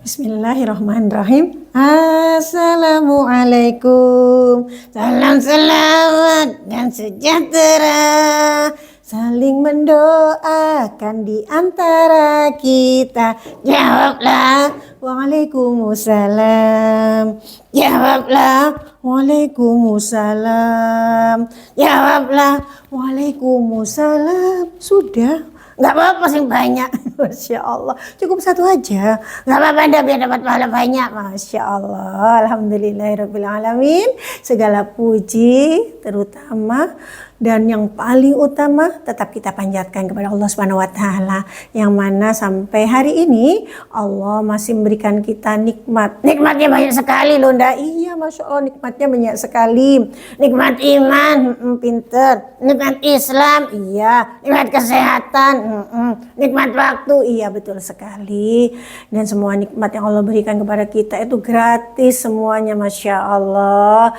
Bismillahirrahmanirrahim. Assalamualaikum. Salam selamat dan sejahtera. Saling mendoakan di antara kita. Jawablah, Waalaikumsalam. Jawablah, Waalaikumsalam. Jawablah, Waalaikumsalam. Sudah. Nggak apa-apa sih banyak. Masya Allah. Cukup satu aja. Nggak apa-apa dah biar dapat pahala banyak. Masya Allah. Alhamdulillahirrabbilalamin. Segala puji terutama dan yang paling utama tetap kita panjatkan kepada Allah Subhanahu wa taala, yang mana sampai hari ini Allah masih memberikan kita nikmat. Nikmatnya banyak sekali loh, Nda. Iya, Masya Allah, nikmatnya banyak sekali. Nikmat iman, pinter. Nikmat Islam, iya. Nikmat kesehatan, nikmat waktu, iya, betul sekali. Dan semua nikmat yang Allah berikan kepada kita itu gratis semuanya, Masya Allah.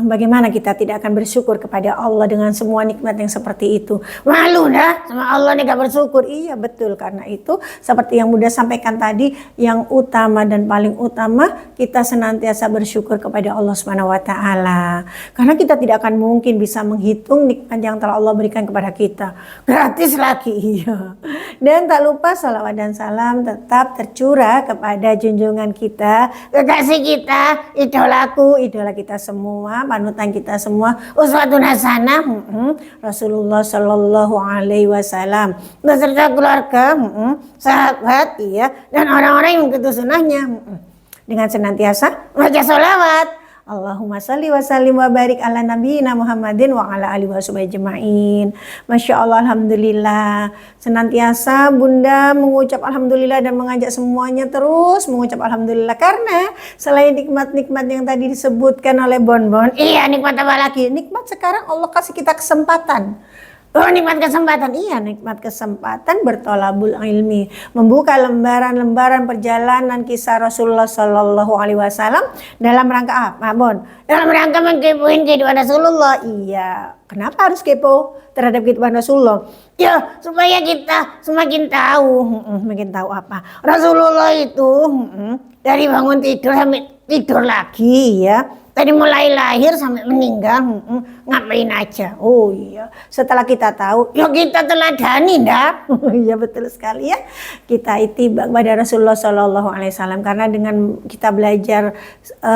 Bagaimana kita tidak akan bersyukur kepada Allah dengan semua nikmat yang seperti itu? Malu dah sama Allah nih gak bersyukur. Iya, betul. Karena itu seperti yang Bunda sampaikan tadi, yang utama dan paling utama kita senantiasa bersyukur kepada Allah Subhanahu wa taala. Karena kita tidak akan mungkin bisa menghitung nikmat yang telah Allah berikan kepada kita. Gratis lagi, iya. Dan tak lupa salawat dan salam tetap tercurah kepada junjungan kita, kekasih kita, idolaku, idola kita semua, panutan kita semua, uswatun hasanah, Rasulullah Shallallahu Alaihi Wasallam, beserta keluarga, sahabat, iya, dan orang-orang yang mengikuti sunnahnya, dengan senantiasa baca sholawat. Allahumma salli wa sallim wa barik ala nabiyina Muhammadin wa ala alihi washabihi ajma'in. Masya Allah, alhamdulillah. Senantiasa Bunda mengucap alhamdulillah dan mengajak semuanya terus mengucap alhamdulillah, karena selain nikmat-nikmat yang tadi disebutkan oleh Bonbon, iya, nikmat apa lagi? Nikmat sekarang Allah kasih kita kesempatan. Oh, nikmat kesempatan, iya, nikmat kesempatan bertolabul ilmi, membuka lembaran-lembaran perjalanan kisah Rasulullah Shallallahu Alaihi Wasallam dalam rangka apa, Bon? Dalam rangka mengkepoin kehidupan Rasulullah. Iya, kenapa harus kepo terhadap kehidupan Rasulullah? Ya, supaya kita semakin tahu, makin tahu apa Rasulullah itu dari bangun tidur sampai tidur lagi, ya. Tadi mulai lahir sampai meninggal, ngapain aja? Oh iya, setelah kita tahu, ya kita teladani, dah. Iya, betul sekali, ya. Kita ittiba kepada Rasulullah Shallallahu Alaihi Wasallam, karena dengan kita belajar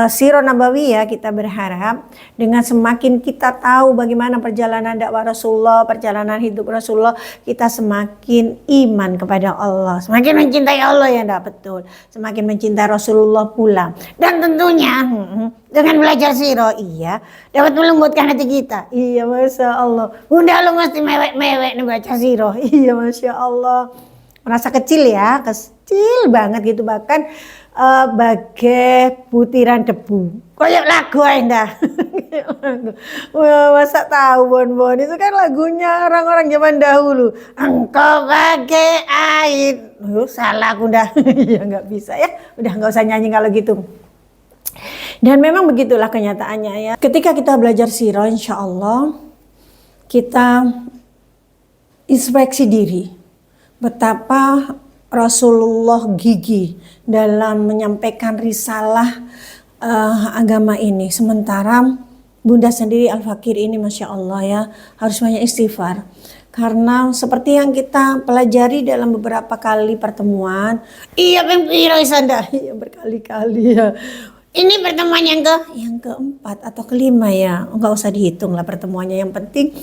sirah nabawiyah, kita berharap dengan semakin kita tahu bagaimana perjalanan dakwah Rasulullah, perjalanan hidup Rasulullah, kita semakin iman kepada Allah, semakin mencintai Allah, ya, dah, betul. Semakin mencintai Rasulullah pula, dan tentunya dengan belajar sirah, iya, dapat melembutkan hati kita. Iya, Masya Allah. Bunda lu mesti mewek-mewek nih baca sirah. Iya, Masya Allah. Merasa kecil, ya, kecil banget gitu, bahkan bagai butiran debu. Kayak lagu Anda. Wah, masa tahu Bonbon, itu kan lagunya orang-orang zaman dahulu. Engkau bagai air. Salah aku dah. Ya nggak bisa, ya. Udah nggak usah nyanyi kalau gitu. Dan memang begitulah kenyataannya, ya. Ketika kita belajar sirah, insya Allah kita introspeksi diri betapa Rasulullah gigih dalam menyampaikan risalah agama ini. Sementara Bunda sendiri Al-Fakir ini, Masya Allah, ya, harus banyak istighfar. Karena seperti yang kita pelajari dalam beberapa kali pertemuan, iya, iya, berkali-kali, ya. Ini pertemuan yang keempat atau kelima, ya. Enggak usah dihitung lah pertemuannya. Yang penting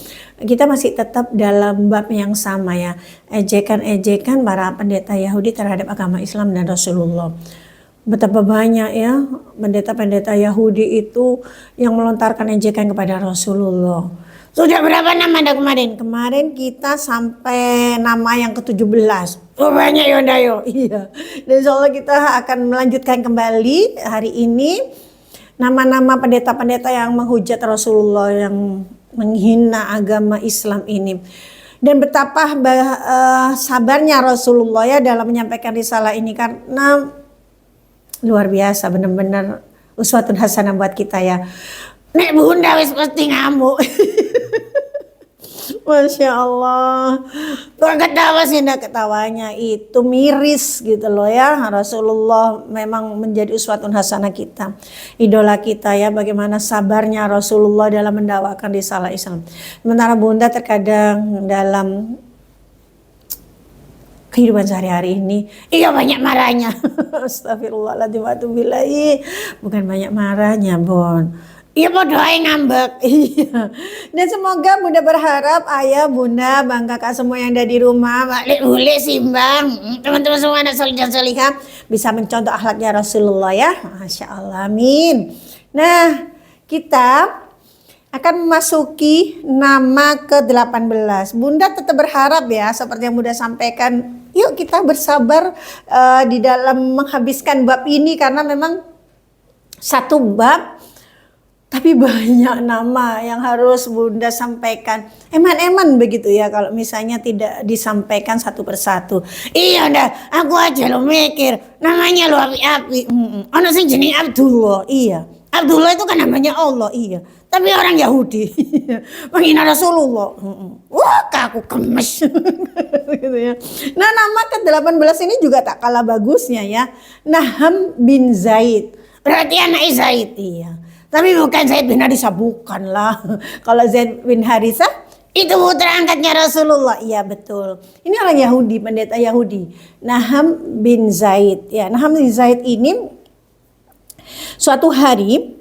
kita masih tetap dalam bab yang sama, ya. Ejekan-ejekan para pendeta Yahudi terhadap agama Islam dan Rasulullah. Betapa banyak, ya, pendeta-pendeta Yahudi itu yang melontarkan ejekan kepada Rasulullah. Sudah berapa nama dah kemarin? Kemarin kita sampai nama yang ke-17. Oh, banyak, Yonda, yo. Iya. Dan insya Allah kita akan melanjutkan kembali hari ini nama-nama pendeta-pendeta yang menghujat Rasulullah, yang menghina agama Islam ini. Dan betapa sabarnya Rasulullah, ya, dalam menyampaikan risalah ini, karena luar biasa, benar-benar uswatun hasanah buat kita, ya. Nek Bunda wis pasti ngamuk. Masya Allah. Kok ketawa sih, enggak ketawanya itu miris gitu loh ya. Rasulullah memang menjadi uswatun hasanah kita, idola kita ya. Bagaimana sabarnya Rasulullah dalam mendakwakan risalah Islam. Sementara Bunda terkadang dalam kehidupan sehari-hari ini, iya banyak marahnya. Astagfirullahaladzim, bukan banyak marahnya, Bon. Iya mau doain ngambek. Iya. Dan semoga Bunda berharap ayah, Bunda, Bang Kakak semua yang ada di rumah, balik boleh simbang, teman-teman semua anak solih dan solihah bisa mencontoh akhlaknya Rasulullah ya. Masya Allah, amin. Nah, kita akan memasuki nama ke-18. Bunda tetap berharap ya, seperti yang Bunda sampaikan, yuk kita bersabar di dalam menghabiskan bab ini, karena memang satu bab tapi banyak nama yang harus Bunda sampaikan. Eman-eman begitu ya kalau misalnya tidak disampaikan satu persatu. Iya dah, aku aja lo mikir namanya lo api-api. Ono sing jenenge Abdullah. Iya, Abdullah itu kan namanya Allah. Iya, tapi orang Yahudi menghina Rasulullah. Wah, aku kemes. Gitu ya. Nah, nama ke-18 ini juga tak kalah bagusnya ya. Naham bin Zaid. Berarti anak Zaid, iya. Tapi bukan Zaid bin Harisah, bukan lah. Kalau Zaid bin Harisah itu putra angkatnya Rasulullah. Iya betul. Ini orang Yahudi, pendeta Yahudi. Naham bin Zaid. Ya, Naham bin Zaid ini suatu hari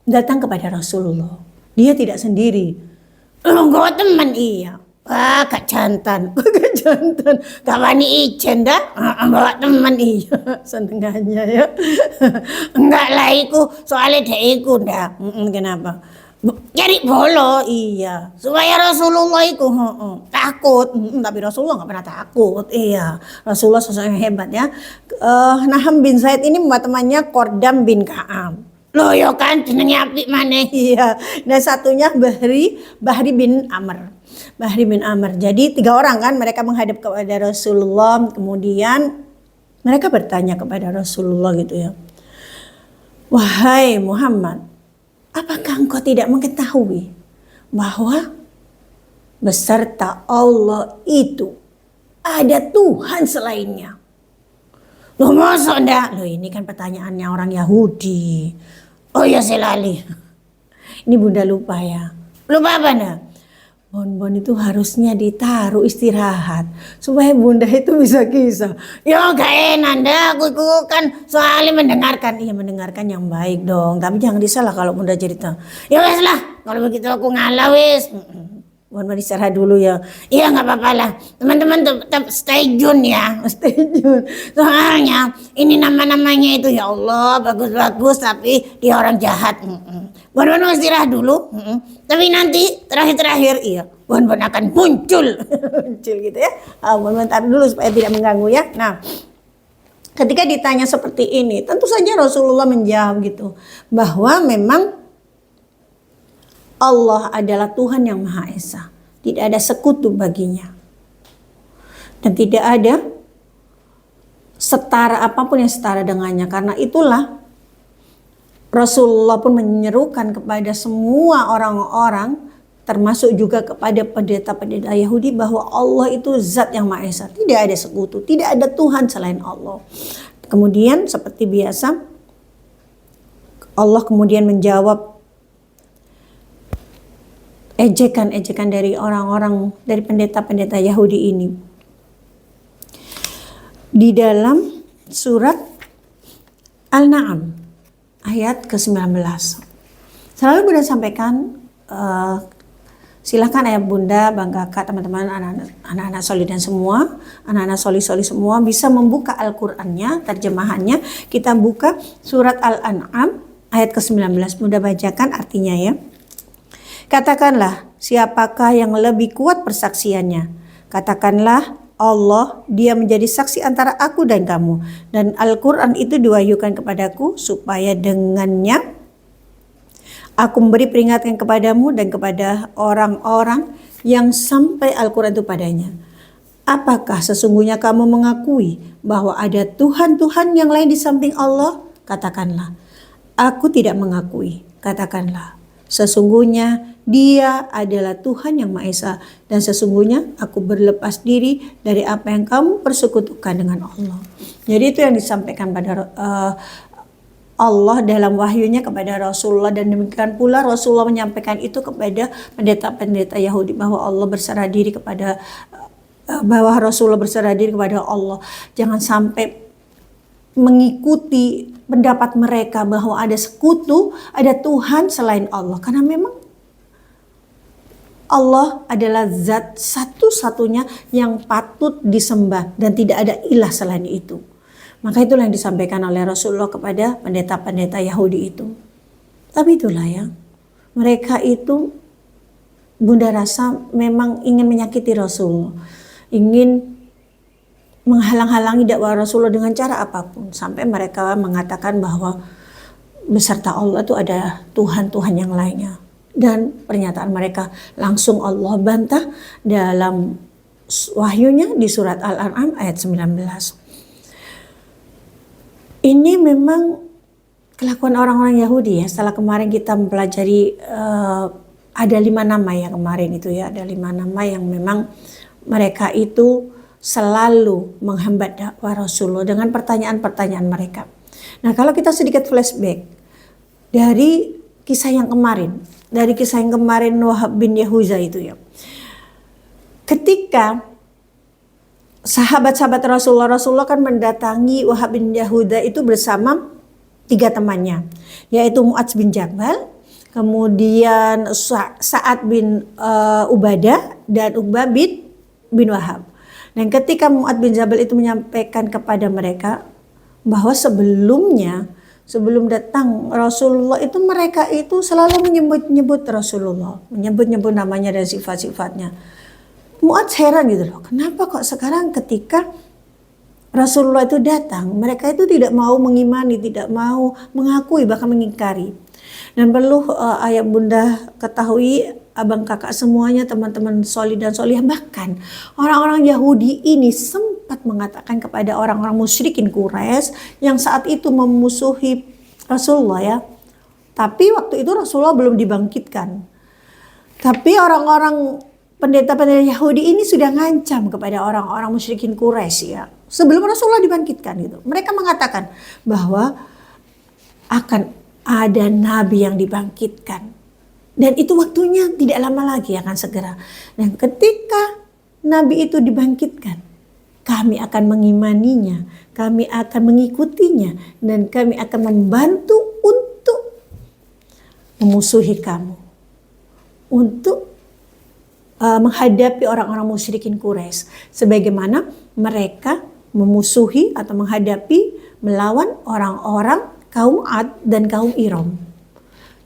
datang kepada Rasulullah. Dia tidak sendiri. Gue teman, iya. Wah, gak jantan. Gak jantan. Gak wani ijen dah. Bawa teman, iya. Senengannya ya. Enggak lah iku. Soalnya dia iku dah. Kenapa? Cari bolo, iya. Supaya Rasulullah iku takut. Tapi Rasulullah gak pernah takut. Iya. Rasulullah sosok yang hebat ya. Naham bin Zaid ini membuat temannya Qordam bin Ka'ab. Loh ya kan jenenge apik maneh. Iya. Dan satunya Bahri bin Amr. Bahri bin Amr. Jadi 3 orang kan mereka menghadap kepada Rasulullah, kemudian mereka bertanya kepada Rasulullah gitu ya. Wahai Muhammad, apakah engkau tidak mengetahui bahwa beserta Allah itu ada Tuhan selainnya? Loh masa enggak? Loh ini kan pertanyaannya orang Yahudi. Oh ya selali. Ini Bunda lupa ya. Lupa apa enggak? Bon itu harusnya ditaruh istirahat supaya Bunda itu bisa kisah. Ya gak enak dah, aku kan soalnya mendengarkan. Iya mendengarkan yang baik dong, tapi jangan disalah kalau Bunda cerita. Ya wes lah, kalau begitu aku ngalah wes. Bon istirahat dulu ya. Iya nggak apa-apa lah. Teman-teman tetap stay tune ya, stay tune. Soalnya ini nama-namanya itu ya Allah bagus-bagus tapi dia orang jahat. Bon istirahat dulu. Tapi nanti terakhir iya. Bon akan muncul, muncul gitu ya. Bon taruh dulu supaya tidak mengganggu ya. Nah, ketika ditanya seperti ini, tentu saja Rasulullah menjawab gitu bahwa memang Allah adalah Tuhan yang Maha Esa. Tidak ada sekutu baginya. Dan tidak ada setara apapun yang setara dengannya. Karena itulah Rasulullah pun menyerukan kepada semua orang-orang, termasuk juga kepada pendeta-pendeta Yahudi, bahwa Allah itu zat yang Maha Esa. Tidak ada sekutu, tidak ada Tuhan selain Allah. Kemudian seperti biasa, Allah kemudian menjawab ejekan-ejekan dari orang-orang, dari pendeta-pendeta Yahudi ini. Di dalam surat Al-Na'am ayat ke-19. Selalu Bunda sampaikan, silahkan ayah Bunda, Bang Kakak, teman-teman, anak-anak solih dan semua, anak-anak solih-solih semua bisa membuka Al-Qur'annya, terjemahannya. Kita buka surat Al-An'am ayat ke-19. Bunda bacakan artinya ya. Katakanlah, siapakah yang lebih kuat persaksiannya? Katakanlah, Allah, dia menjadi saksi antara aku dan kamu. Dan Al-Quran itu diwahyukan kepadaku supaya dengannya aku memberi peringatan kepadamu dan kepada orang-orang yang sampai Al-Quran itu padanya. Apakah sesungguhnya kamu mengakui bahwa ada Tuhan-Tuhan yang lain di samping Allah? Katakanlah, aku tidak mengakui. Katakanlah, Sesungguhnya Dia adalah Tuhan yang Maha Esa, dan sesungguhnya aku berlepas diri dari apa yang kamu persekutukan dengan Allah. Jadi itu yang disampaikan pada Allah dalam wahyunya kepada Rasulullah, dan demikian pula Rasulullah menyampaikan itu kepada pendeta-pendeta Yahudi bahwa Allah berserah diri kepada bahwa Rasulullah berserah diri kepada Allah. Jangan sampai mengikuti pendapat mereka bahwa ada sekutu, ada Tuhan selain Allah, karena memang Allah adalah zat satu-satunya yang patut disembah dan tidak ada ilah selain itu. Maka itulah yang disampaikan oleh Rasulullah kepada pendeta-pendeta Yahudi itu. Tapi itulah ya, mereka itu Bunda rasa memang ingin menyakiti Rasulullah, ingin menghalang-halangi dakwah Rasulullah dengan cara apapun, sampai mereka mengatakan bahwa beserta Allah itu ada Tuhan-Tuhan yang lainnya. Dan pernyataan mereka langsung Allah bantah dalam wahyunya di surat Al-An'am ayat 19. Ini memang kelakuan orang-orang Yahudi ya. Setelah kemarin kita mempelajari ada 5 nama ya kemarin itu ya. Ada 5 nama yang memang mereka itu selalu menghambat dakwah Rasulullah dengan pertanyaan-pertanyaan mereka. Nah, kalau kita sedikit flashback dari kisah yang kemarin, Wahab bin Yahuza itu ya. Ketika sahabat-sahabat Rasulullah kan mendatangi Wahab bin Yahuza itu bersama 3 temannya, yaitu Mu'adz bin Jabal, kemudian Sa'ad bin Ubadah, dan Uqbah bin Wahab. Dan ketika Mu'adz bin Jabal itu menyampaikan kepada mereka bahwa sebelum datang Rasulullah itu mereka itu selalu menyebut-nyebut Rasulullah, menyebut-nyebut namanya dan sifat-sifatnya. Mu'adz heran gitu loh, kenapa kok sekarang ketika Rasulullah itu datang, mereka itu tidak mau mengimani, tidak mau mengakui, bahkan mengingkari. Dan perlu ayah bunda ketahui, abang kakak semuanya, teman-teman solih dan solihah, bahkan orang-orang Yahudi ini sempat mengatakan kepada orang-orang musyrikin Quraisy yang saat itu memusuhi Rasulullah ya. Tapi waktu itu Rasulullah belum dibangkitkan. Tapi orang-orang pendeta-pendeta Yahudi ini sudah ngancam kepada orang-orang musyrikin Quraisy ya. Sebelum Rasulullah dibangkitkan gitu. Mereka mengatakan bahwa akan ada nabi yang dibangkitkan. Dan itu waktunya tidak lama lagi, akan segera. Dan ketika nabi itu dibangkitkan, kami akan mengimaninya, kami akan mengikutinya, dan kami akan membantu untuk memusuhi kamu, untuk menghadapi orang-orang musyrikin Quraisy, sebagaimana mereka memusuhi atau menghadapi melawan orang-orang kaum Ad dan kaum Iram.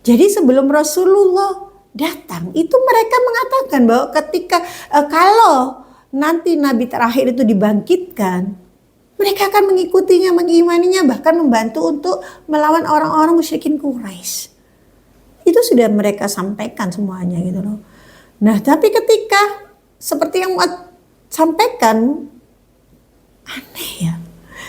Jadi sebelum Rasulullah datang itu mereka mengatakan bahwa ketika kalau nanti Nabi terakhir itu dibangkitkan, mereka akan mengikutinya, mengimaninya, bahkan membantu untuk melawan orang-orang musyrikin Quraisy. Itu sudah mereka sampaikan semuanya gitu loh. Nah, tapi ketika seperti yang Mu'adz sampaikan, aneh ya.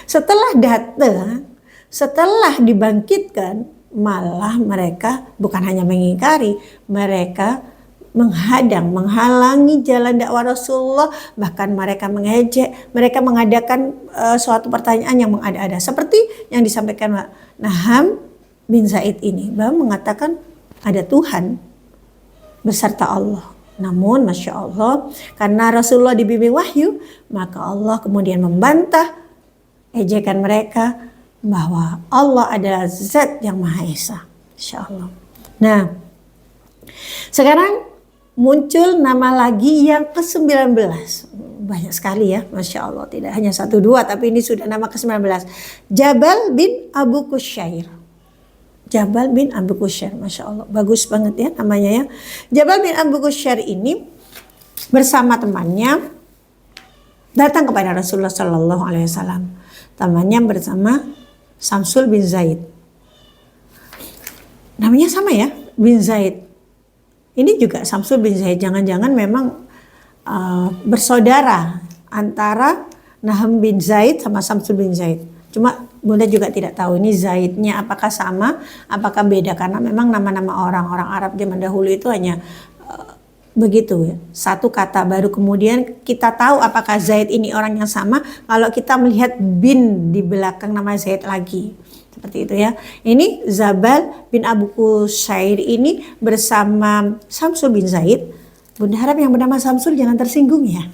Setelah datang, setelah dibangkitkan, malah mereka bukan hanya mengingkari, mereka menghadang, menghalangi jalan dakwah Rasulullah, bahkan mereka mengejek, mereka mengadakan suatu pertanyaan yang mengada-ada. Seperti yang disampaikan Naham bin Zaid ini, bahwa mengatakan ada Tuhan beserta Allah. Namun Masya Allah, karena Rasulullah dibimbing wahyu, maka Allah kemudian membantah ejekan mereka bahwa Allah adalah zat yang Maha Esa. Insya Allah. Nah, sekarang muncul nama lagi yang ke-19. Banyak sekali ya, Masya Allah. Tidak hanya 1, 2, tapi ini sudah nama ke-19. Jabal bin Abu Qushair. Jabal bin Abu Qushair, Masya Allah. Bagus banget ya namanya ya. Jabal bin Abu Qushair ini bersama temannya datang kepada Rasulullah Sallallahu Alaihi Wasallam. Temannya bersama Samsul bin Zaid. Namanya sama ya, bin Zaid. Ini juga Samsul bin Zaid. Jangan-jangan memang bersaudara antara Naham bin Zaid sama Samsul bin Zaid. Cuma Bunda juga tidak tahu ini Zaidnya apakah sama, apakah beda, karena memang nama-nama orang-orang Arab zaman dahulu itu hanya begitu ya, satu kata, baru kemudian kita tahu apakah Zaid ini orang yang sama kalau kita melihat bin di belakang nama Zaid lagi, seperti itu ya. Ini Zabal bin Abu Kusyair ini bersama Samsul bin Zaid. Bunda harap yang bernama Samsul jangan tersinggung ya.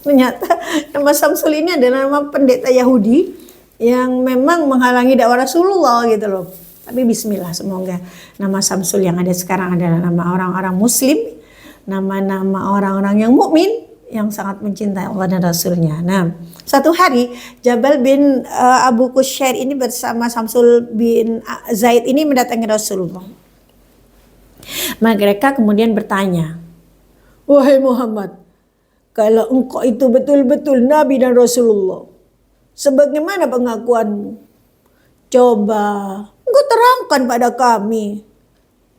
Ternyata nama Samsul ini adalah nama pendeta Yahudi yang memang menghalangi dakwah Rasulullah gitu loh. Tapi bismillah, semoga nama Samsul yang ada sekarang adalah nama orang-orang muslim, nama-nama orang-orang yang mukmin yang sangat mencintai Allah dan Rasulnya. Nah, satu hari Jabal bin Abu Kusyair ini bersama Samsul bin Zaid ini mendatangi Rasulullah. Mereka kemudian bertanya, "Wahai Muhammad, kalau engkau itu betul-betul Nabi dan Rasulullah, sebagaimana pengakuanmu? Coba engkau terangkan pada kami,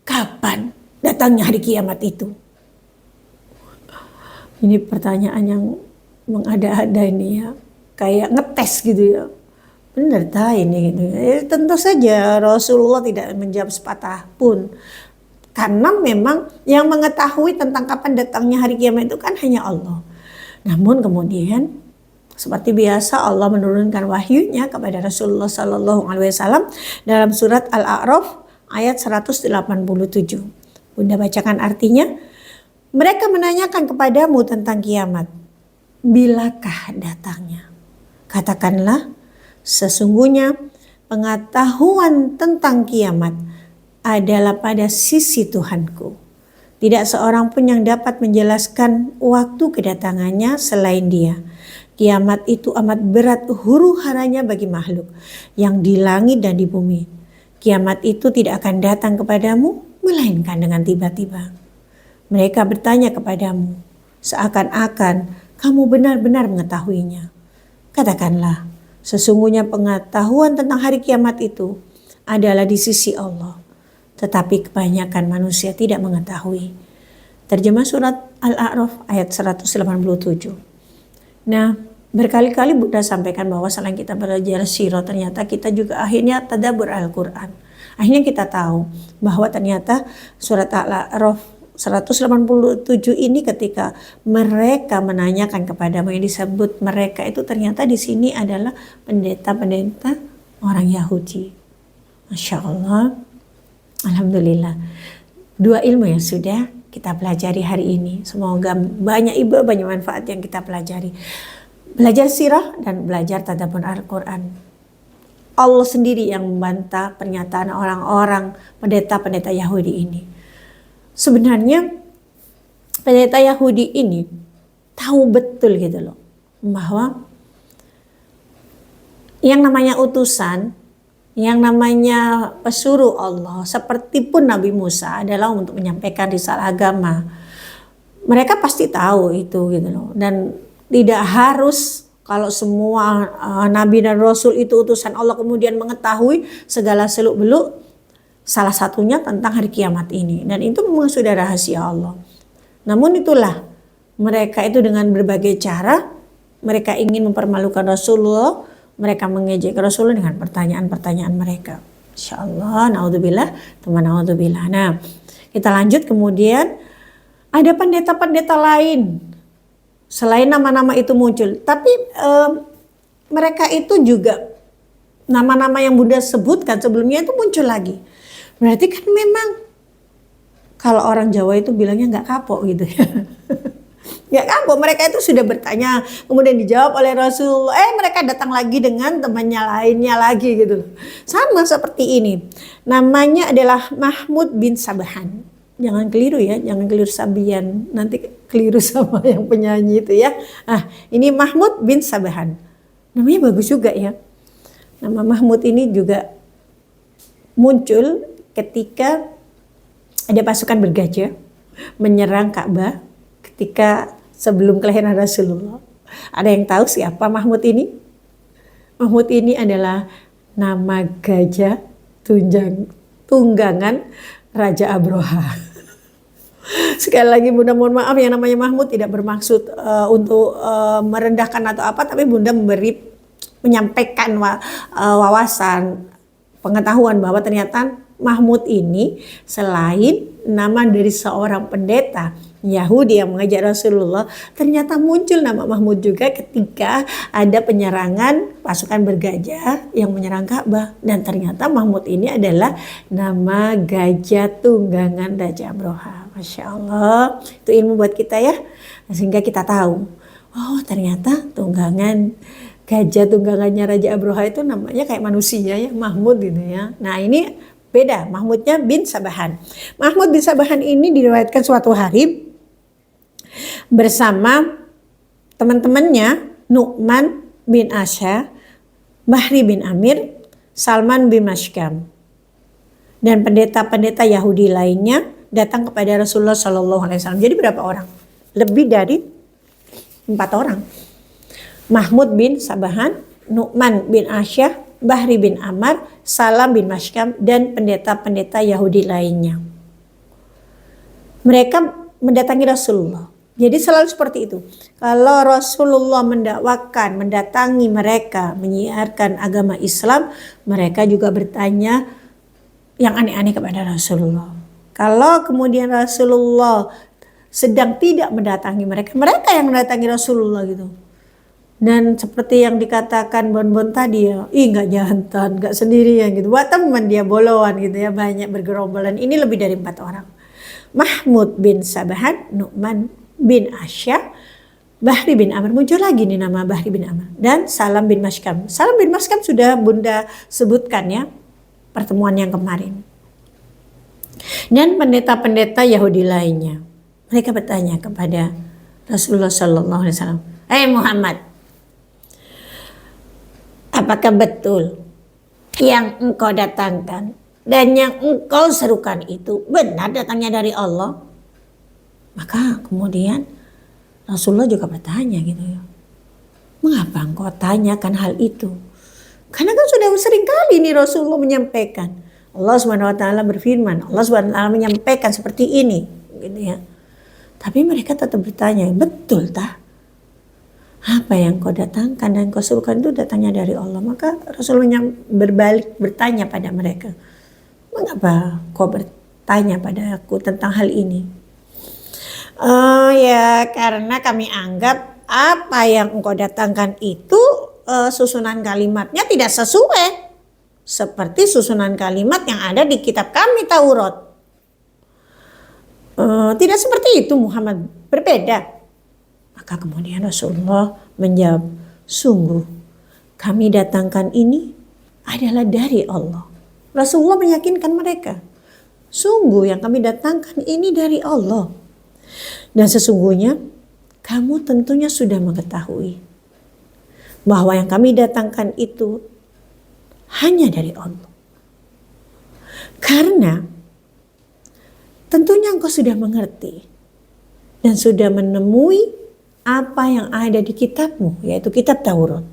kapan datangnya hari kiamat itu?" Ini pertanyaan yang mengada-ada ini ya, kayak ngetes gitu ya. Benar tak ini gitu. Tentu saja Rasulullah tidak menjawab sepatah pun. Karena memang yang mengetahui tentang kapan datangnya hari kiamat itu kan hanya Allah. Namun kemudian seperti biasa Allah menurunkan wahyunya kepada Rasulullah Sallallahu Alaihi Wasallam dalam surat Al-A'raf ayat 187. Bunda bacakan artinya. Mereka menanyakan kepadamu tentang kiamat. Bilakah datangnya? Katakanlah, sesungguhnya pengetahuan tentang kiamat adalah pada sisi Tuhanku. Tidak seorang pun yang dapat menjelaskan waktu kedatangannya selain Dia. Kiamat itu amat berat huru-haranya bagi makhluk yang di langit dan di bumi. Kiamat itu tidak akan datang kepadamu melainkan dengan tiba-tiba. Mereka bertanya kepadamu, seakan-akan kamu benar-benar mengetahuinya. Katakanlah, sesungguhnya pengetahuan tentang hari kiamat itu adalah di sisi Allah. Tetapi kebanyakan manusia tidak mengetahui. Terjemah surat Al-A'raf ayat 187. Nah, berkali-kali Bunda sampaikan bahwa selain kita belajar sirah, ternyata kita juga akhirnya tadabbur Al-Quran. Akhirnya kita tahu bahwa ternyata surat Al-A'raf 187 ini ketika mereka menanyakan kepadamu, yang disebut mereka itu ternyata di sini adalah pendeta-pendeta orang Yahudi. Masya Allah, alhamdulillah. Dua ilmu yang sudah kita pelajari hari ini. Semoga banyak ibadah, banyak manfaat yang kita pelajari. Belajar sirah dan belajar tadabbur Al-Quran. Allah sendiri yang membantah pernyataan orang-orang pendeta-pendeta Yahudi ini. Sebenarnya pendeta Yahudi ini tahu betul gitu loh bahwa yang namanya utusan, yang namanya pesuruh Allah seperti pun Nabi Musa adalah untuk menyampaikan risalah agama. Mereka pasti tahu itu gitu loh, dan tidak harus kalau semua Nabi dan Rasul itu utusan Allah kemudian mengetahui segala seluk-beluk. Salah satunya tentang hari kiamat ini. Dan itu memang sudah rahasia Allah. Namun itulah, mereka itu dengan berbagai cara, mereka ingin mempermalukan Rasulullah, mereka mengejek Rasulullah dengan pertanyaan-pertanyaan mereka. Insya Allah, naudzubillah, teman naudzubillah. Nah, kita lanjut kemudian, ada pendeta-pendeta lain, selain nama-nama itu muncul. Tapi mereka itu juga, nama-nama yang Bunda sebutkan sebelumnya itu muncul lagi. Berarti kan memang kalau orang Jawa itu bilangnya nggak kapok gitu ya. Nggak kapok, mereka itu sudah bertanya, kemudian dijawab oleh Rasulullah. Mereka datang lagi dengan temannya lainnya lagi gitu. Sama seperti ini. Namanya adalah Mahmud bin Sabahan. Jangan keliru ya, jangan keliru Sabian. Nanti keliru sama yang penyanyi itu ya. Ini Mahmud bin Sabahan. Namanya bagus juga ya. Nama Mahmud ini juga muncul ketika ada pasukan bergajah menyerang Ka'bah ketika sebelum kelahiran Rasulullah. Ada yang tahu siapa Mahmud ini? Mahmud ini adalah nama gajah tunggangan Raja Abroha. Sekali lagi Bunda mohon maaf, yang namanya Mahmud tidak bermaksud untuk merendahkan atau apa, tapi Bunda memberi menyampaikan wawasan pengetahuan bahwa ternyata Mahmud ini selain nama dari seorang pendeta Yahudi yang mengajak Rasulullah, ternyata muncul nama Mahmud juga ketika ada penyerangan pasukan bergajah yang menyerang Ka'bah, dan ternyata Mahmud ini adalah nama gajah tunggangan Raja Abroha. Masya Allah, itu ilmu buat kita ya, sehingga kita tahu, oh ternyata gajah tunggangannya Raja Abroha itu namanya kayak manusia ya, Mahmud gitu ya. Nah ini beda, Mahmudnya bin Sabahan. Mahmud bin Sabahan ini diriwayatkan suatu hari bersama teman-temannya Nu'man bin Asya, Bahri bin Amir, Salman bin Mashkam, dan pendeta-pendeta Yahudi lainnya datang kepada Rasulullah SAW. Jadi berapa orang? Lebih dari 4 orang. Mahmud bin Sabahan, Nu'man bin Asya, Bahri bin Amr, Salam bin Mashkam, dan pendeta-pendeta Yahudi lainnya. Mereka mendatangi Rasulullah. Jadi selalu seperti itu. Kalau Rasulullah mendakwakan, mendatangi mereka, menyiarkan agama Islam, mereka juga bertanya yang aneh-aneh kepada Rasulullah. Kalau kemudian Rasulullah sedang tidak mendatangi mereka, mereka yang mendatangi Rasulullah gitu. Dan seperti yang dikatakan Bon tadi ya, nggak jantan, nggak sendirian gitu. Buat teman dia boloan gitu ya, banyak bergerombolan. Ini lebih dari 4 orang. Mahmud bin Sabahan, Nu'man bin Asya, Bahri bin Amr, muncul lagi nih nama Bahri bin Amr, dan Salam bin Mashkam. Salam bin Mashkam sudah Bunda sebutkan ya pertemuan yang kemarin. Dan pendeta-pendeta Yahudi lainnya. Mereka bertanya kepada Rasulullah SAW, Muhammad, apakah betul yang engkau datangkan dan yang engkau serukan itu benar datangnya dari Allah? Maka kemudian Rasulullah juga bertanya gitu ya, mengapa engkau tanyakan hal itu? Karena kan sudah sering kali nih Rasulullah menyampaikan. Allah SWT berfirman, Allah SWT menyampaikan seperti ini gitu ya. Tapi mereka tetap bertanya, betul tak? Apa yang kau datangkan dan kau suruhkan itu datangnya dari Allah. Maka Rasulullah berbalik bertanya pada mereka, mengapa kau bertanya pada aku tentang hal ini? Oh ya, karena kami anggap apa yang engkau datangkan itu susunan kalimatnya tidak sesuai seperti susunan kalimat yang ada di kitab kami Taurat. Tidak seperti itu Muhammad, berbeda. Maka kemudian Rasulullah menjawab, sungguh kami datangkan ini adalah dari Allah. Rasulullah meyakinkan mereka, sungguh yang kami datangkan ini dari Allah. Dan sesungguhnya kamu tentunya sudah mengetahui bahwa yang kami datangkan itu hanya dari Allah. Karena tentunya engkau sudah mengerti dan sudah menemui apa yang ada di kitabmu, yaitu kitab Taurat.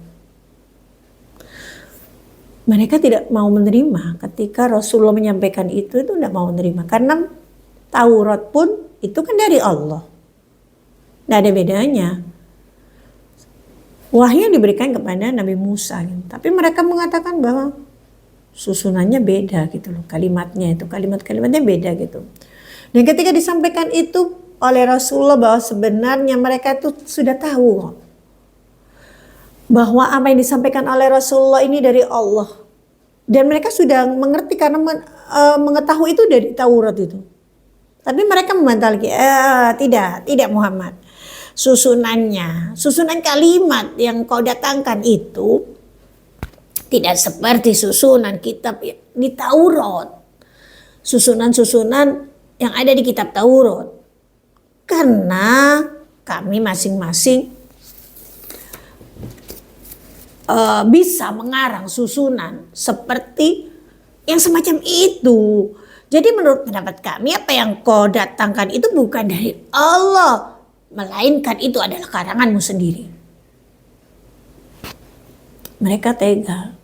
Mereka tidak mau menerima ketika Rasulullah menyampaikan itu tidak mau menerima. Karena Taurat pun itu kan dari Allah. Tidak ada bedanya. Wahyu diberikan kepada Nabi Musa. Gitu. Tapi mereka mengatakan bahwa susunannya beda gitu loh. Kalimatnya itu, kalimat-kalimatnya beda gitu. Dan ketika disampaikan itu oleh Rasulullah bahwa sebenarnya mereka itu sudah tahu bahwa apa yang disampaikan oleh Rasulullah ini dari Allah. Dan mereka sudah mengerti karena mengetahui itu dari Taurat itu. Tapi mereka membantah lagi, tidak Muhammad. Susunan kalimat yang kau datangkan itu tidak seperti susunan kitab di Taurat. Susunan-susunan yang ada di kitab Taurat. Karena kami masing-masing bisa mengarang susunan seperti yang semacam itu. Jadi menurut pendapat kami apa yang kau datangkan itu bukan dari Allah, melainkan itu adalah karanganmu sendiri. Mereka tega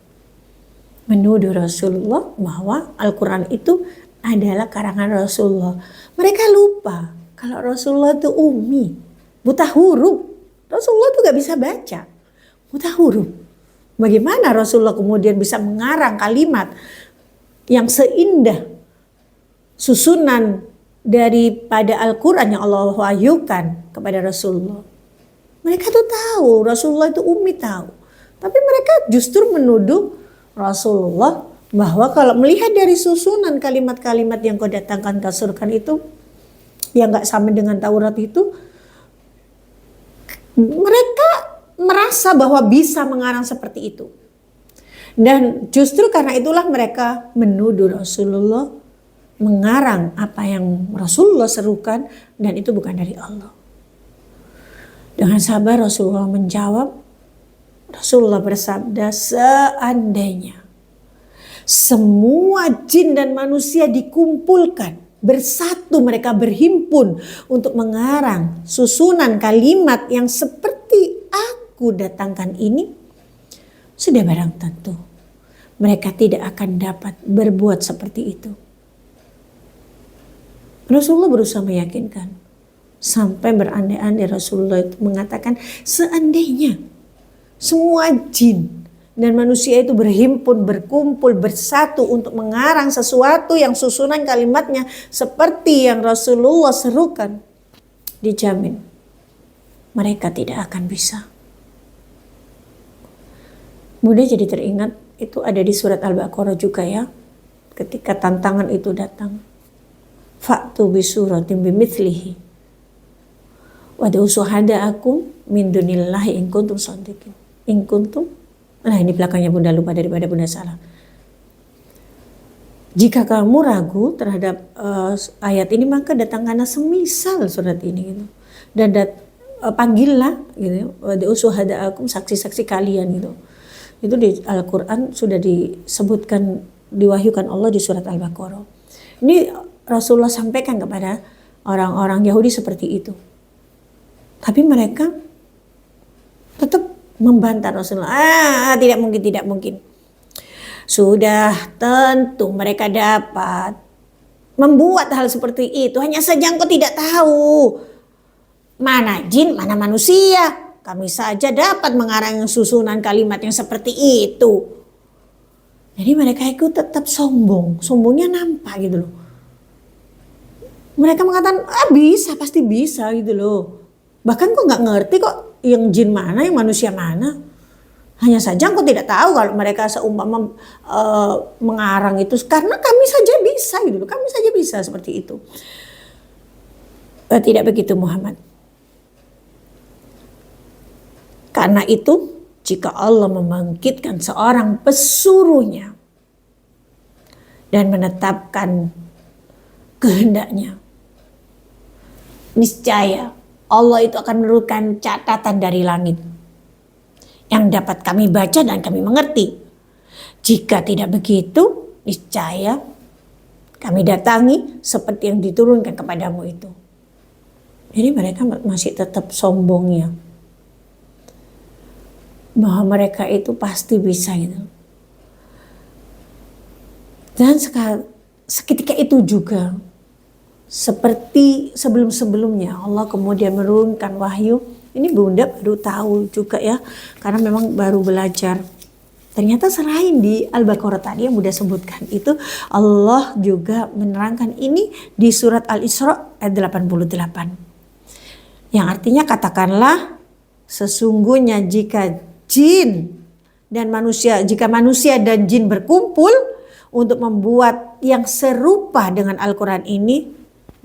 menuduh Rasulullah bahwa Al-Quran itu adalah karangan Rasulullah. Mereka lupa kalau Rasulullah itu ummi, buta huruf. Rasulullah itu gak bisa baca, buta huruf. Bagaimana Rasulullah kemudian bisa mengarang kalimat yang seindah susunan daripada Al-Quran yang Allah wahyukan kepada Rasulullah. Mereka tuh tahu, Rasulullah itu umi tahu. Tapi mereka justru menuduh Rasulullah bahwa kalau melihat dari susunan kalimat-kalimat yang kau datangkan ke surga itu, yang gak sama dengan Taurat itu, mereka merasa bahwa bisa mengarang seperti itu. Dan justru karena itulah mereka menuduh Rasulullah mengarang apa yang Rasulullah serukan, dan itu bukan dari Allah. Dengan sabar Rasulullah menjawab. Rasulullah bersabda, seandainya semua jin dan manusia dikumpulkan, bersatu, mereka berhimpun untuk mengarang susunan kalimat yang seperti aku datangkan ini, sudah barang tentu mereka tidak akan dapat berbuat seperti itu. Rasulullah berusaha meyakinkan, sampai berandai-andai Rasulullah itu mengatakan, seandainya semua jin dan manusia itu berhimpun, berkumpul, bersatu untuk mengarang sesuatu yang susunan kalimatnya seperti yang Rasulullah serukan, dijamin mereka tidak akan bisa. Mudah jadi teringat, itu ada di surat Al-Baqarah juga ya, ketika tantangan itu datang. Fa'tu bisuratin bimithlihi wad'u syuhada'akum min dunillahi in kuntum shadiqin. In kuntum, nah ini belakangnya Bunda lupa daripada Bunda salah. Jika kamu ragu terhadap ayat ini, maka datangkanlah semisal surat ini gitu. Dan panggillah gitu, wad'u syuhada'akum, saksi-saksi kalian gitu. Itu di Al-Quran sudah disebutkan, diwahyukan Allah di surat Al-Baqarah. Ini Rasulullah sampaikan kepada orang-orang Yahudi seperti itu. Tapi mereka tetap membantah Rasulullah. Tidak mungkin, tidak mungkin. Sudah tentu mereka dapat membuat hal seperti itu. Hanya saja engkau tidak tahu mana jin, mana manusia. Kami saja dapat mengarang susunan kalimat yang seperti itu. Jadi mereka itu tetap sombong. Sombongnya nampak gitu loh. Mereka mengatakan, bisa, pasti bisa gitu loh. Bahkan kok gak ngerti kok yang jin mana, yang manusia mana. Hanya saja kok tidak tahu kalau mereka seumpama mengarang itu. Karena kami saja bisa gitu loh. Kami saja bisa seperti itu. Tidak begitu Muhammad. Karena itu, jika Allah membangkitkan seorang pesuruhnya dan menetapkan kehendaknya, niscaya Allah itu akan menurunkan catatan dari langit yang dapat kami baca dan kami mengerti. Jika tidak begitu, niscaya kami datangi seperti yang diturunkan kepadamu itu. Jadi mereka masih tetap sombongnya, bahwa mereka itu pasti bisa gitu. Dan seketika itu juga, seperti sebelum-sebelumnya, Allah kemudian menurunkan wahyu. Ini Bunda baru tahu juga ya, karena memang baru belajar. Ternyata selain di Al-Baqarah tadi yang Bunda sebutkan itu, Allah juga menerangkan ini di surat Al-Isra ayat 88. Yang artinya, katakanlah sesungguhnya jika manusia dan jin berkumpul untuk membuat yang serupa dengan Al-Quran ini,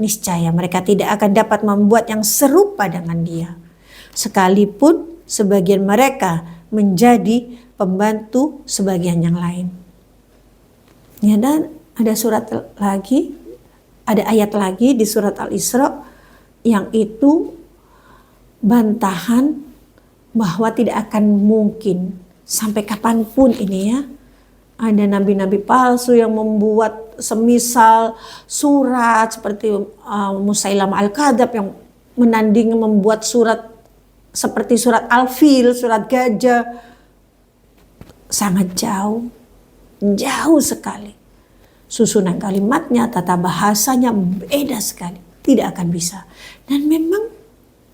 niscaya mereka tidak akan dapat membuat yang serupa dengan dia, sekalipun sebagian mereka menjadi pembantu sebagian yang lain. Ya, dan ada ayat lagi di surat Al-Isra yang itu bantahan bahwa tidak akan mungkin sampai kapanpun ini ya, ada nabi-nabi palsu yang membuat semisal surat seperti Musailamah Al-Kadzab yang menandingi membuat surat seperti surat Al-Fil, surat gajah. Sangat jauh sekali. Susunan kalimatnya, tata bahasanya beda sekali. Tidak akan bisa. Dan memang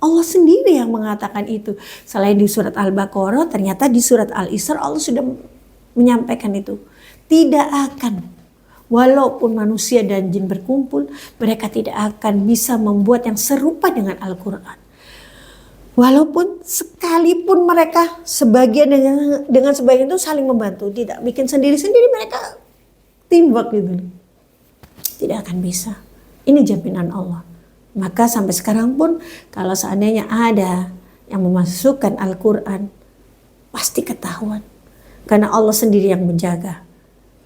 Allah sendiri yang mengatakan itu. Selain di surat Al-Baqarah, ternyata di surat Al-Isra Allah sudah menyampaikan itu. Tidak akan, walaupun manusia dan jin berkumpul, mereka tidak akan bisa membuat yang serupa dengan Al-Quran. Walaupun sekalipun mereka sebagian dengan sebagian itu saling membantu, tidak bikin sendiri-sendiri, mereka teamwork gitu. Tidak akan bisa. Ini jaminan Allah. Maka sampai sekarang pun kalau seandainya ada yang memasukkan Al-Quran, pasti ketahuan. Karena Allah sendiri yang menjaga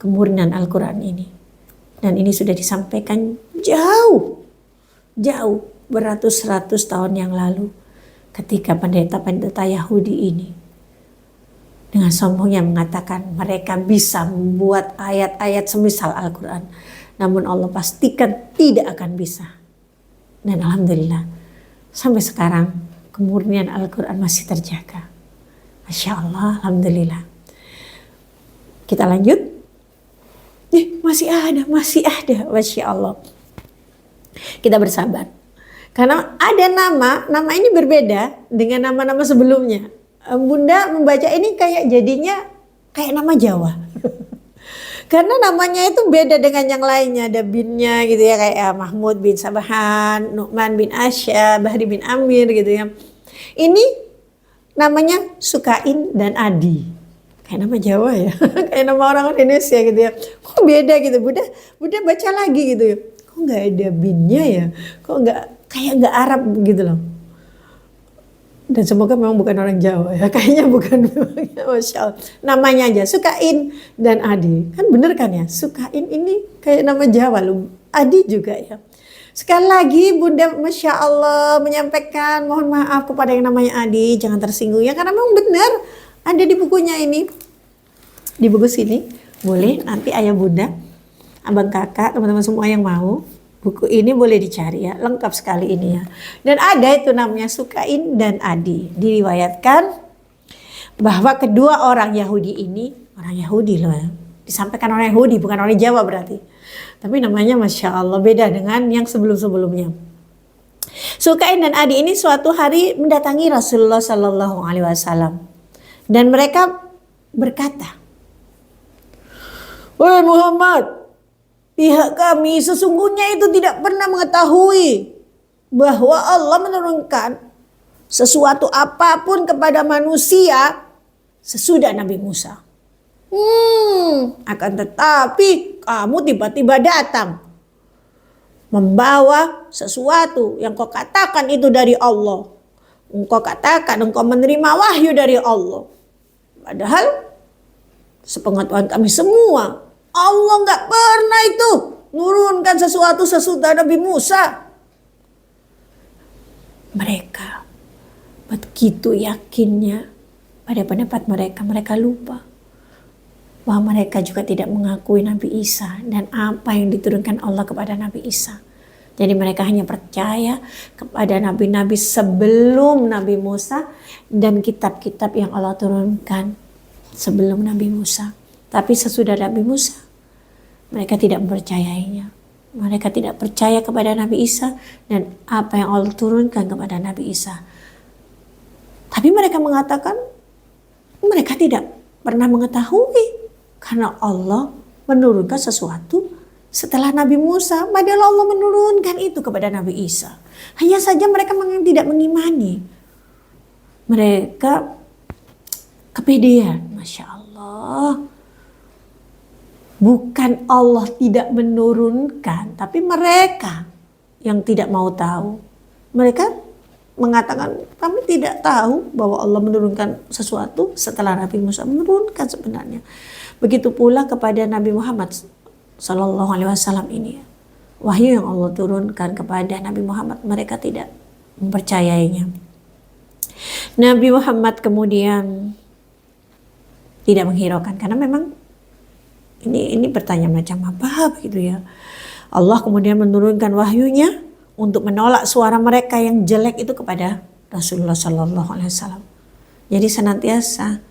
kemurnian Al-Quran ini. Dan ini sudah disampaikan jauh beratus-ratus tahun yang lalu. Ketika pendeta-pendeta Yahudi ini dengan sombongnya mengatakan mereka bisa membuat ayat-ayat semisal Al-Quran. Namun Allah pastikan tidak akan bisa. Dan alhamdulillah sampai sekarang kemurnian Al-Quran masih terjaga. Masya Allah, alhamdulillah. Kita lanjut. Masih ada. Masya Allah. Kita bersabar. Karena ada nama ini berbeda dengan nama-nama sebelumnya. Bunda membaca ini kayak jadinya kayak nama Jawa. Karena namanya itu beda dengan yang lainnya. Ada binnya gitu ya, kayak Mahmud bin Sabahan, Nu'man bin Asya, Bahri bin Amir gitu ya. Ini namanya Sukain dan Adi. Kayak nama Jawa ya. Kayak nama orang Indonesia gitu ya. Kok beda gitu. Bunda baca lagi gitu ya. Kok gak ada binnya ya. Kok gak, kayak gak Arab gitu loh. Dan semoga memang bukan orang Jawa ya. Kayaknya bukan. Masya Allah. Namanya aja Sukain dan Adi. Kan bener kan ya. Sukain ini kayak nama Jawa loh. Adi juga ya. Sekali lagi Bunda Masya Allah menyampaikan mohon maaf kepada yang namanya Adi. Jangan tersinggung ya. Karena memang benar. Ada di bukunya ini. Di buku sini. Boleh nanti ayah Bunda, abang kakak, teman-teman semua yang mau. Buku ini boleh dicari ya, lengkap sekali ini ya. Dan ada itu namanya Sukain dan Adi. Diriwayatkan bahwa kedua orang Yahudi ini, orang Yahudi loh ya. Disampaikan orang Yahudi, bukan orang Jawa berarti. Tapi namanya Masya Allah beda dengan yang sebelum-sebelumnya. Sukain dan Adi ini suatu hari mendatangi Rasulullah Sallallahu Alaihi Wasallam. Dan mereka berkata, "Wahai Muhammad, pihak kami sesungguhnya itu tidak pernah mengetahui bahwa Allah menurunkan sesuatu apapun kepada manusia sesudah Nabi Musa. Akan tetapi kamu tiba-tiba datang membawa sesuatu yang kau katakan itu dari Allah. Engkau katakan engkau menerima wahyu dari Allah. Padahal sepengetahuan kami semua, Allah nggak pernah itu nurunkan sesuatu sesudah Nabi Musa." Mereka begitu yakinnya pada pendapat mereka, mereka lupa bahwa mereka juga tidak mengakui Nabi Isa dan apa yang diturunkan Allah kepada Nabi Isa. Jadi mereka hanya percaya kepada nabi-nabi sebelum Nabi Musa dan kitab-kitab yang Allah turunkan sebelum Nabi Musa. Tapi sesudah Nabi Musa, mereka tidak mempercayainya. Mereka tidak percaya kepada Nabi Isa dan apa yang Allah turunkan kepada Nabi Isa. Tapi mereka mengatakan mereka tidak pernah mengetahui karena Allah menurunkan sesuatu setelah Nabi Musa. Padahal Allah menurunkan itu kepada Nabi Isa. Hanya saja mereka tidak mengimani. Mereka kepedean, Masya Allah. Bukan Allah tidak menurunkan, tapi mereka yang tidak mau tahu. Mereka mengatakan kami tidak tahu bahwa Allah menurunkan sesuatu setelah Nabi Musa menurunkan sebenarnya. Begitu pula kepada Nabi Muhammad Sallallahu Alaihi Wasallam ini. Wahyu yang Allah turunkan kepada Nabi Muhammad, mereka tidak mempercayainya. Nabi Muhammad kemudian tidak menghiraukan karena memang ini bertanya macam apa begitu ya. Allah kemudian menurunkan wahyunya untuk menolak suara mereka yang jelek itu kepada Rasulullah Sallallahu Alaihi Wasallam. Jadi senantiasa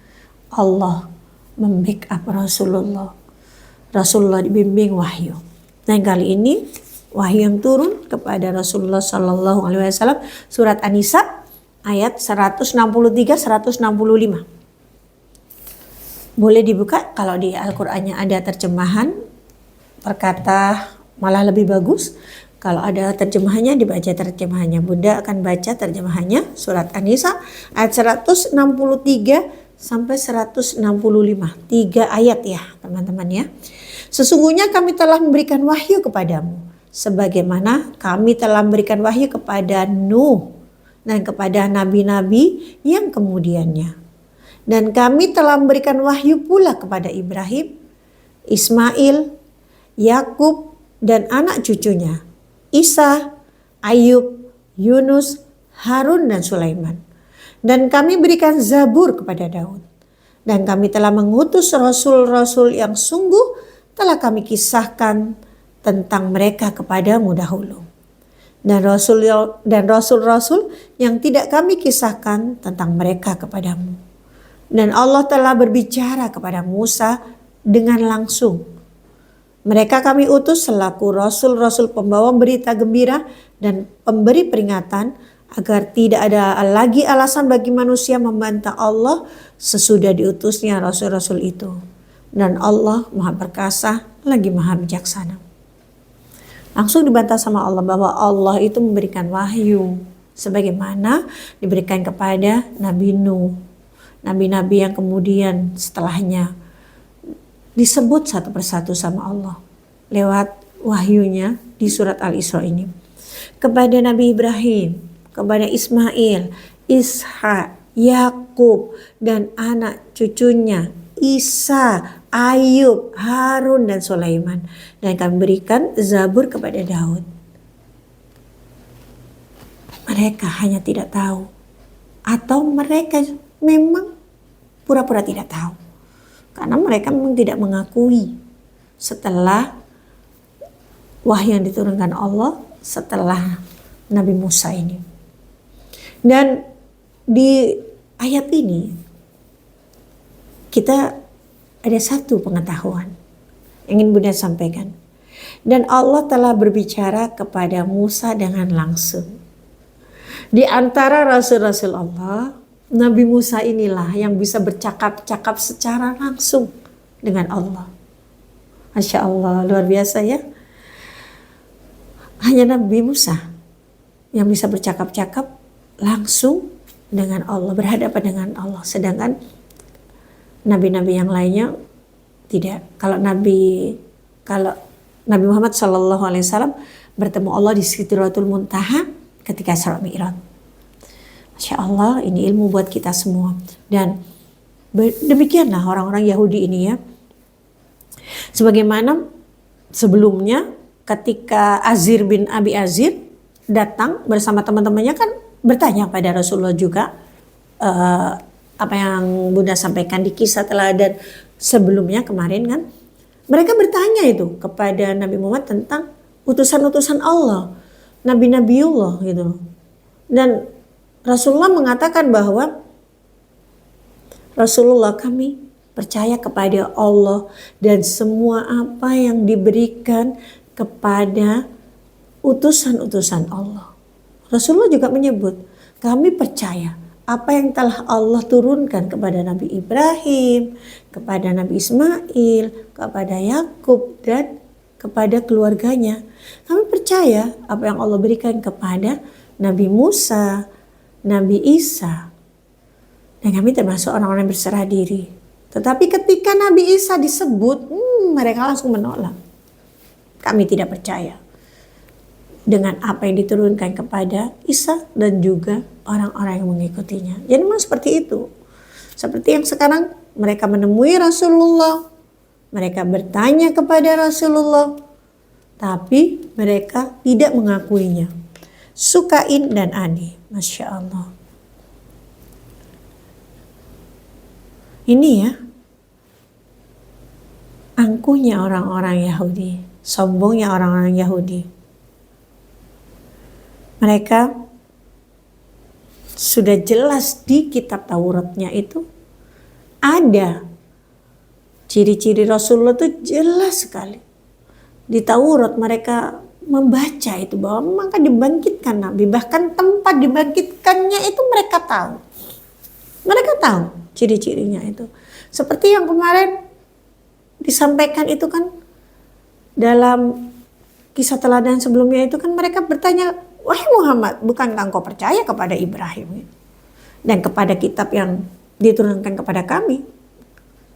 Allah membackup Rasulullah. Rasulullah dibimbing wahyu. Dan kali ini Wahyu yang turun kepada Rasulullah Shallallahu Alaihi Wasallam, surat An-Nisa ayat 163-165. Boleh dibuka, kalau di Al-Qur'annya ada terjemahan perkata malah lebih bagus. Kalau ada terjemahannya dibaca terjemahannya. Bunda akan baca terjemahannya, surat An-Nisa ayat 163 sampai 165. 3 ayat ya teman-teman ya. Sesungguhnya kami telah memberikan wahyu kepadamu, sebagaimana kami telah memberikan wahyu kepada Nuh dan kepada nabi-nabi yang kemudiannya. Dan kami telah memberikan wahyu pula kepada Ibrahim, Ismail, Yakub dan anak cucunya, Isa, Ayub, Yunus, Harun dan Sulaiman. Dan kami berikan Zabur kepada Daud. Dan kami telah mengutus rasul-rasul yang sungguh telah kami kisahkan tentang mereka kepadamu dahulu. Dan rasul-rasul yang tidak kami kisahkan tentang mereka kepadamu. Dan Allah telah berbicara kepada Musa dengan langsung. Mereka kami utus selaku rasul-rasul pembawa berita gembira dan pemberi peringatan, agar tidak ada lagi alasan bagi manusia membantah Allah sesudah diutusnya rasul-rasul itu. Dan Allah Maha Perkasa lagi Maha Bijaksana. Langsung dibantah sama Allah bahwa Allah itu memberikan wahyu sebagaimana diberikan kepada Nabi Nuh. Nabi-nabi yang kemudian setelahnya disebut satu persatu sama Allah lewat wahyunya di surat Al-Isra ini. Kepada Nabi Ibrahim, kepada Ismail, Ishak, Yakub dan anak cucunya, Isa, Ayub, Harun dan Sulaiman. Dan kami berikan Zabur kepada Daud. Mereka hanya tidak tahu, atau mereka memang pura-pura tidak tahu, karena mereka memang tidak mengakui setelah wahyu yang diturunkan Allah setelah Nabi Musa ini. Dan di ayat ini kita ada satu pengetahuan yang ingin Bunda sampaikan. Dan Allah telah berbicara kepada Musa dengan langsung. Di antara rasul-rasul Allah, Nabi Musa inilah yang bisa bercakap-cakap secara langsung dengan Allah. Masya Allah, luar biasa ya. Hanya Nabi Musa yang bisa bercakap-cakap langsung dengan Allah, berhadapan dengan Allah. Sedangkan nabi-nabi yang lainnya tidak. Kalau Nabi Muhammad SAW bertemu Allah di Sidratul Muntaha ketika Isra Mi'raj. Masya Allah, ini ilmu buat kita semua. Dan demikianlah orang-orang Yahudi ini ya. Sebagaimana sebelumnya ketika Azir bin Abi Azir datang bersama teman-temannya kan bertanya pada Rasulullah juga. Apa yang Bunda sampaikan di kisah teladan sebelumnya kemarin kan. Mereka bertanya itu kepada Nabi Muhammad tentang utusan-utusan Allah. Nabi-Nabiullah gitu. Dan Rasulullah mengatakan bahwa Rasulullah kami percaya kepada Allah dan semua apa yang diberikan kepada utusan-utusan Allah. Rasulullah juga menyebut kami percaya apa yang telah Allah turunkan kepada Nabi Ibrahim, kepada Nabi Ismail, kepada Yakub dan kepada keluarganya. Kami percaya apa yang Allah berikan kepada Nabi Musa, Nabi Isa, dan kami termasuk orang-orang yang berserah diri. Tetapi ketika Nabi Isa disebut, mereka langsung menolak. Kami tidak percaya dengan apa yang diturunkan kepada Isa dan juga orang-orang yang mengikutinya. Jadi memang seperti itu. Seperti yang sekarang mereka menemui Rasulullah, mereka bertanya kepada Rasulullah, tapi mereka tidak mengakuinya. Sukain dan Ani, Masya Allah. Ini ya, angkuhnya orang-orang Yahudi, sombongnya orang-orang Yahudi. Mereka sudah jelas di kitab Tauratnya itu ada ciri-ciri Rasulullah itu jelas sekali. Di Taurat mereka membaca itu bahwa maka dibangkitkan Nabi, bahkan tempat dibangkitkannya itu mereka tahu. Mereka tahu ciri-cirinya itu. Seperti yang kemarin disampaikan itu kan dalam kisah teladan sebelumnya itu kan mereka bertanya, wahai Muhammad, bukankah engkau percaya kepada Ibrahim dan kepada kitab yang diturunkan kepada kami?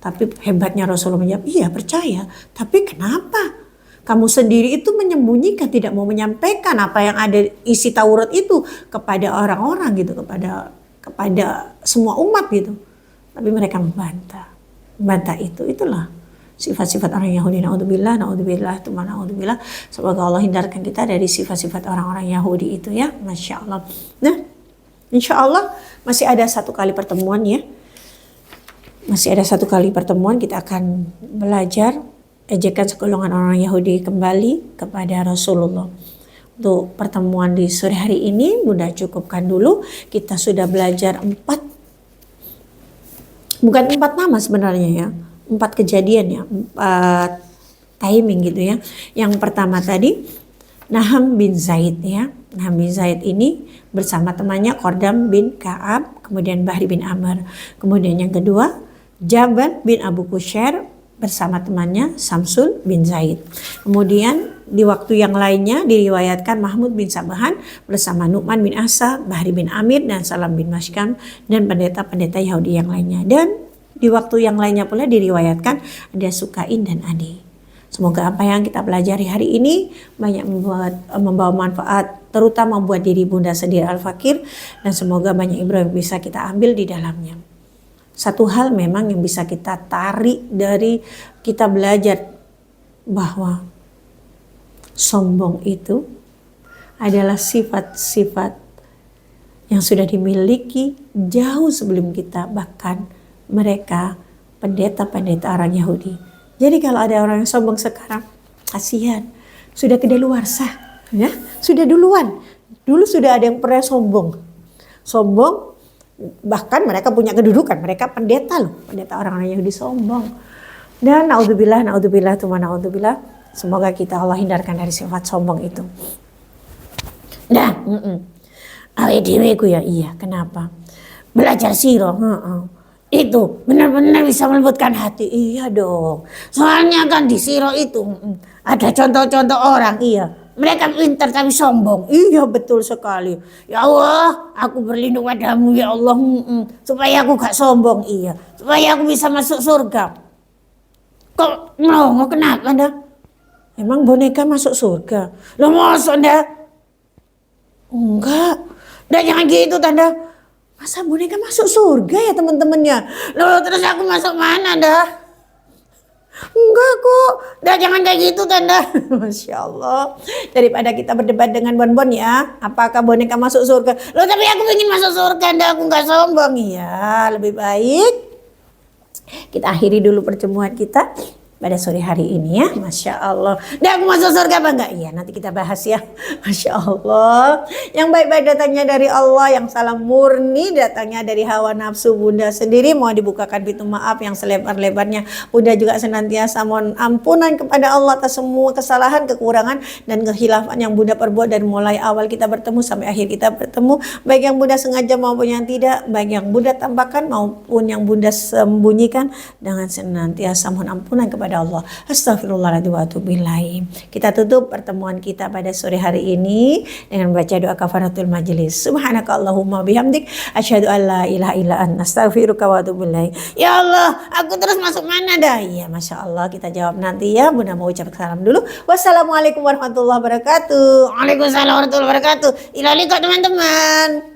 Tapi hebatnya Rasulullah menjawab, iya percaya, tapi kenapa kamu sendiri itu menyembunyikan, tidak mau menyampaikan apa yang ada isi Taurat itu kepada orang-orang gitu, kepada semua umat gitu. Tapi mereka membantah itu. Itulah sifat-sifat orang Yahudi. Naudzubillah, naudzubillah. Semoga Allah hindarkan kita dari sifat-sifat orang-orang Yahudi itu ya. Masya Allah. Nah, insya Allah masih ada satu kali pertemuan ya. Masih ada satu kali pertemuan kita akan belajar ejekan segolongan orang Yahudi kembali kepada Rasulullah. Untuk pertemuan di sore hari ini Bunda cukupkan dulu. Kita sudah belajar 4 nama sebenarnya ya, 4 kejadian ya, 4 timing gitu ya. Yang pertama tadi Naham bin Zaid ya. Naham bin Zaid ini bersama temannya Qordam bin Ka'ab, kemudian Bahri bin Amr. Kemudian yang kedua Jabal bin Abu Qushair bersama temannya Samsul bin Zaid. Kemudian di waktu yang lainnya diriwayatkan Mahmud bin Sabahan bersama Nu'man bin Asa, Bahri bin Amir dan Salam bin Mashkam dan pendeta-pendeta Yahudi yang lainnya. Dan di waktu yang lainnya pula diriwayatkan ada Sukain dan Adi. Semoga apa yang kita pelajari hari ini banyak membawa manfaat, terutama buat diri Bunda sendiri Al-Fakir, dan semoga banyak ibrah yang bisa kita ambil di dalamnya. Satu hal memang yang bisa kita tarik dari kita belajar bahwa sombong itu adalah sifat-sifat yang sudah dimiliki jauh sebelum kita, bahkan mereka pendeta-pendeta orang Yahudi. Jadi kalau ada orang yang sombong sekarang, kasihan, sudah kedaluarsa, ya, sudah duluan. Dulu sudah ada yang pernah sombong, bahkan mereka punya kedudukan, mereka pendeta loh, pendeta orang-orang Yahudi sombong. Dan naudzubillah, semoga kita Allah hindarkan dari sifat sombong itu. Nah, awe deweku ya iya, kenapa? Belajar sirah, itu benar-benar bisa melembutkan hati. Iya dong. Soalnya kan di sirah itu ada contoh-contoh orang, iya. Mereka pintar tapi sombong. Iya betul sekali. Ya Allah, aku berlindung padamu ya Allah, supaya aku gak sombong. Iya, supaya aku bisa masuk surga. Kok ngelongo kenapa Anda? Emang boneka masuk surga? Lo masa Anda? Enggak. Udah jangan gitu Tanda. Masa boneka masuk surga ya teman-temannya? Loh terus aku masuk mana dah? Enggak kok. Dah jangan kayak gitu Tanda. Masya Allah. Daripada kita berdebat dengan bonbon ya. Apakah boneka masuk surga? Loh tapi aku ingin masuk surga dah. Aku gak sombong. Iya lebih baik kita akhiri dulu pertemuan kita pada sore hari ini ya. Masya Allah. Dan aku masuk surga apa enggak? Iya nanti kita bahas ya. Masya Allah. Yang baik-baik datangnya dari Allah, yang salah murni datangnya dari hawa nafsu Bunda sendiri. Mohon dibukakan pintu maaf yang selebar-lebarnya. Bunda juga senantiasa mohon ampunan kepada Allah atas semua kesalahan, kekurangan dan kehilafan yang Bunda perbuat dari mulai awal kita bertemu sampai akhir kita bertemu. Baik yang Bunda sengaja maupun yang tidak, baik yang Bunda tambahkan maupun yang Bunda sembunyikan, dengan senantiasa mohon ampunan kepada Allah. Astagfirullahaladzim wa atubu ilaih. Kita tutup pertemuan kita pada sore hari ini dengan baca doa kafaratul majelis. Subhanakallahumma bihamdik asyhadu an la ilaha illa anta astaghfiruka wa atubu ilaih. Ya Allah, aku terus masuk mana dah? Ya Masya Allah, kita jawab nanti ya. Bunda mau ucap salam dulu. Wassalamualaikum warahmatullahi wabarakatuh. Waalaikumsalam warahmatullahi wabarakatuh. Ila liqa teman-teman.